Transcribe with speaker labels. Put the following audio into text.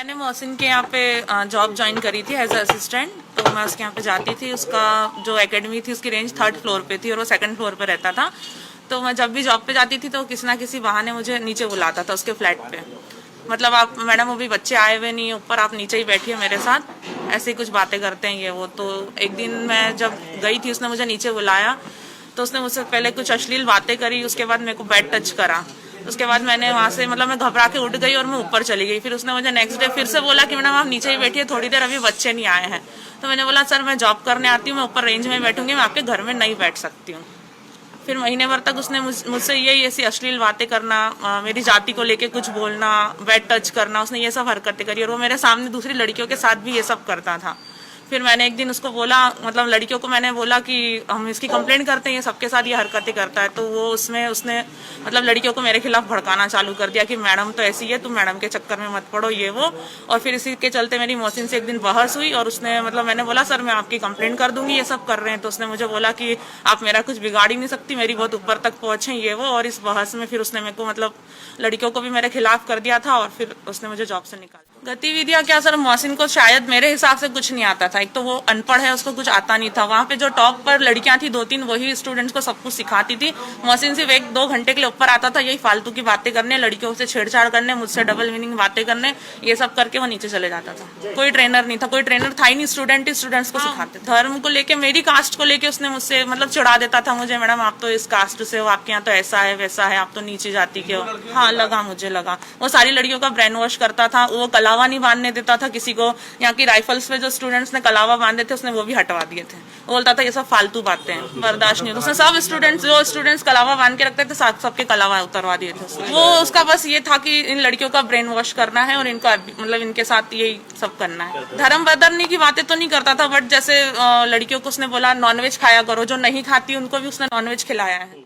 Speaker 1: मैंने मोहसिन के यहाँ पे जॉब ज्वाइन करी थी एज असिस्टेंट। तो मैं उसके यहाँ पे जाती थी। उसका जो एकेडमी थी उसकी रेंज 3rd फ्लोर पे थी और वो 2nd फ्लोर पे रहता था। तो मैं जब भी जॉब पे जाती थी तो किसी ना किसी बहाने मुझे नीचे बुलाता था उसके फ्लैट पे। मतलब आप मैडम अभी बच्चे आए हुए नहीं, ऊपर आप नीचे ही बैठिए मेरे साथ, ऐसे ही कुछ बातें करते हैं ये वो। तो एक दिन मैं जब गई थी उसने मुझे नीचे बुलाया तो उसने मुझसे पहले कुछ अश्लील बातें करी, उसके बाद मेरे को बेड टच करा। उसके बाद मैंने वहाँ से मतलब मैं घबरा के उठ गई और मैं ऊपर चली गई। फिर उसने मुझे नेक्स्ट डे फिर से बोला कि मैडम आप नीचे ही बैठिए थोड़ी देर, अभी बच्चे नहीं आए हैं। तो मैंने बोला सर मैं जॉब करने आती हूँ, मैं ऊपर रेंज में बैठूंगी, मैं आपके घर में नहीं बैठ सकती हूँ। फिर महीने भर तक उसने मुझसे यही ऐसी अश्लील बातें करना, मेरी जाति को लेके कुछ बोलना, बेड टच करना, उसने ये सब हरकतें करी और वो मेरे सामने दूसरी लड़कियों के साथ भी ये सब करता था। फिर मैंने एक दिन उसको बोला, मतलब लड़कियों को मैंने बोला कि हम इसकी कंप्लेंट करते हैं, ये सबके साथ ये हरकतें करता है। तो वो उसने मतलब लड़कियों को मेरे खिलाफ भड़काना चालू कर दिया कि मैडम तो ऐसी है, तुम मैडम के चक्कर में मत पड़ो ये वो। और फिर इसी के चलते मेरी मोहसिन से एक दिन बहस हुई और उसने मतलब मैंने बोला सर मैं आपकी कंप्लेंट कर दूंगी, ये सब कर रहे हैं। तो उसने मुझे बोला कि आप मेरा कुछ बिगाड़ ही नहीं सकती, मेरी बहुत ऊपर तक पहुंचे ये वो। और इस बहस में फिर उसने मेरे को मतलब लड़कियों को भी मेरे खिलाफ कर दिया था और फिर उसने मुझे जॉब से निकाला। गतिविधियां क्या सर, मोहसिन को शायद मेरे हिसाब से कुछ नहीं आता था। एक तो वो अनपढ़ है, उसको कुछ आता नहीं था। वहाँ पे जो टॉप पर लड़कियां थी 2-3 वही स्टूडेंट्स को सब कुछ सिखाती थी। मोहसिन सिर्फ 1-2 घंटे के लिए ऊपर आता था, यही फालतू की बातें करने, लड़कियों से छेड़छाड़ करने, मुझसे डबल मीनिंग बातें करने, ये सब करके वो नीचे चले जाता था। कोई ट्रेनर नहीं था, कोई ट्रेनर था ही नहीं, स्टूडेंट ही स्टूडेंट्स को सिखाते। धर्म को लेके, मेरी कास्ट को लेके उसने मुझसे मतलब चिढ़ा देता था मुझे, मैडम आप तो इस कास्ट से हो, आपके यहाँ तो ऐसा है वैसा है, आप तो नीचे जाति के हो। हाँ लगा, मुझे लगा वो सारी लड़कियों का ब्रेन वॉश करता था। वो कलावा नहीं बांधने देता था किसी को। यहाँ की राइफल्स पे जो स्टूडेंट्स ने कलावा बांधे थे उसने वो भी हटवा दिए थे। वो बोलता था ये सब फालतू बातें हैं, बर्दाश्त नहीं होता। उसने सब स्टूडेंट्स जो स्टूडेंट्स कलावा बांध के रखते थे सबके कलावा उतरवा दिए थे। वो उसका बस ये था कि इन लड़कियों का ब्रेन वॉश करना है और इनका मतलब इनके साथ यही सब करना है। धर्म बदलने की बातें तो नहीं करता था, बट जैसे लड़कियों को उसने बोला नॉनवेज खाया करो, जो नहीं खाती उनको भी उसने नॉनवेज खिलाया है।